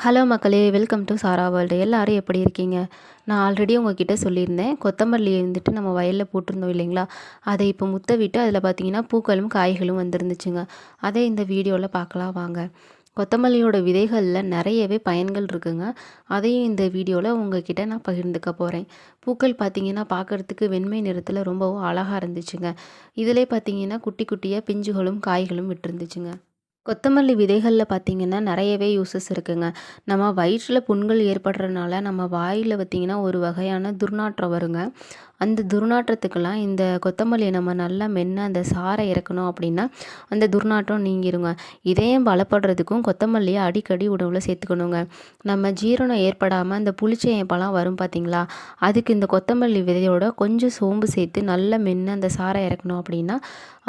Hello மக்களே, welcome to Sarah world. எல்லாரும் எப்படி இருக்கீங்க? நான் ஆல்ரெடி உங்ககிட்ட சொல்லியிருந்தேன். கொத்தமல்லி வந்துட்டு நம்ம வயலில் போட்டிருந்தோம் இல்லைங்களா? அதை இப்போ முத்த விட்டு அதில் பார்த்தீங்கன்னா பூக்களும் காய்களும் வந்துருந்துச்சுங்க. அதை இந்த வீடியோவில் பார்க்கலாம் வாங்க. கொத்தமல்லியோட விதைகளில் நிறையவே பயன்கள் இருக்குங்க. அதையும் இந்த வீடியோவில் உங்ககிட்ட நான் பகிர்ந்துக்க போகிறேன். பூக்கள் பார்த்தீங்கன்னா பார்க்குறதுக்கு வெண்மை நிறத்தில் ரொம்பவும் அழகாக இருந்துச்சுங்க. இதிலே பார்த்தீங்கன்னா குட்டி குட்டியாக பிஞ்சுகளும் காய்களும் விட்டுருந்துச்சுங்க. கொத்தமல்லி விதைகளில் பார்த்திங்கன்னா நிறையவே யூஸஸ் இருக்குங்க. நம்ம வயிற்றில் புண்கள் ஏற்படுறதுனால நம்ம வாயில் பார்த்திங்கன்னா ஒரு வகையான துர்நாற்றம் வருங்க. அந்த துர்நாற்றத்துக்கெல்லாம் இந்த கொத்தமல்லியை நம்ம நல்லா மென்று அந்த சாறை இறக்கணும் அப்படின்னா அந்த துர்நாற்றம் நீங்கிருங்க. இதயம் பலப்படுறதுக்கும் கொத்தமல்லியை அடிக்கடி உணவில் சேர்த்துக்கணுங்க. நம்ம ஜீரணம் ஏற்படாமல் அந்த புளிச்சேப்பெல்லாம் வரும் பார்த்திங்களா, அதுக்கு இந்த கொத்தமல்லி விதையோட கொஞ்சம் சோம்பு சேர்த்து நல்லா மென்று அந்த சாறை இறக்கணும் அப்படின்னா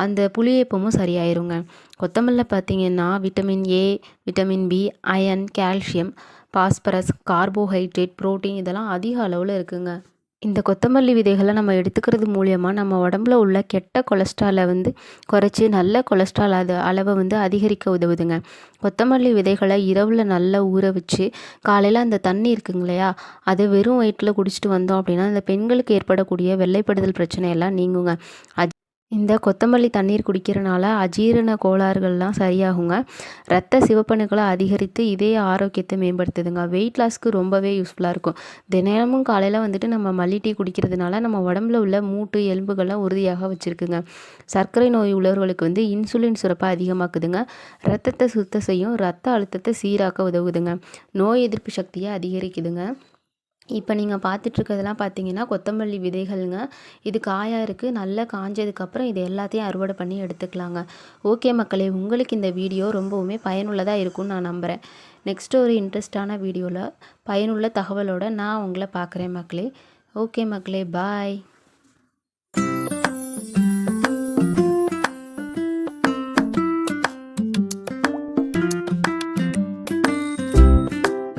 அந்த புளியேப்பமும் சரியாயிருங்க. கொத்தமல்லியில் பார்த்திங்கன்னா vitamin A, vitamin B, iron, calcium, phosphorus, carbohydrate, protein இதெல்லாம் அதிக அளவில் இருக்குங்க. இந்த கொத்தமல்லி விதைகளை நம்ம எடுத்துக்கிறது மூலியமாக நம்ம உடம்புல உள்ள கெட்ட கொலஸ்ட்ராலை குறைச்சி நல்ல கொலஸ்ட்ரால் அளவை அதிகரிக்க உதவுதுங்க. கொத்தமல்லி விதைகளை இரவில் நல்லா ஊற வச்சு காலையில் அந்த தண்ணி இருக்குங்க இல்லையா, அதை வெறும் வயிற்றில் குடிச்சிட்டு வந்தோம் அப்படின்னா அந்த பெண்களுக்கு ஏற்படக்கூடிய வெள்ளைப்படுதல் பிரச்சனையெல்லாம் நீங்குங்க. இந்த கொத்தமல்லி தண்ணீர் குடிக்கிறனால அஜீரண கோளாறுகள்லாம் சரியாகுங்க. இரத்த சிவப்பணுக்களை அதிகரித்து இதய ஆரோக்கியத்தை மேம்படுத்துதுங்க. வெயிட் லாஸ்க்கு ரொம்பவே யூஸ்ஃபுல்லாக இருக்கும். தினமும் காலையில் நம்ம மல்லி டீ குடிக்கிறதுனால நம்ம உடம்புல உள்ள மூட்டு எலும்புகள்லாம் உறுதியாக வச்சுருக்குங்க. சர்க்கரை நோய் உள்ளவர்களுக்கு இன்சுலின் சுரப்பை அதிகமாக்குதுங்க. இரத்தத்தை சுத்தம் செய்யும், இரத்த அழுத்தத்தை சீராக்க உதவுதுங்க. நோய் எதிர்ப்பு சக்தியை அதிகரிக்குதுங்க. இப்போ நீங்கள் பார்த்துட்ருக்கிறதெல்லாம் பார்த்தீங்கன்னா கொத்தமல்லி விதைகள்ங்க. இது காயாக இருக்குது. நல்லா காஞ்சதுக்கப்புறம் இது எல்லாத்தையும் அறுவடை பண்ணி எடுத்துக்கலாங்க. ஓகே மக்களே, உங்களுக்கு இந்த வீடியோ ரொம்பவுமே பயனுள்ளதாக இருக்கும்னு நான் நம்புகிறேன். நெக்ஸ்ட்டு ஒரு இன்ட்ரெஸ்டான வீடியோவில் பயனுள்ள தகவலோடு நான் உங்களை பார்க்குறேன் மக்களே. ஓகே மக்களே, பாய்.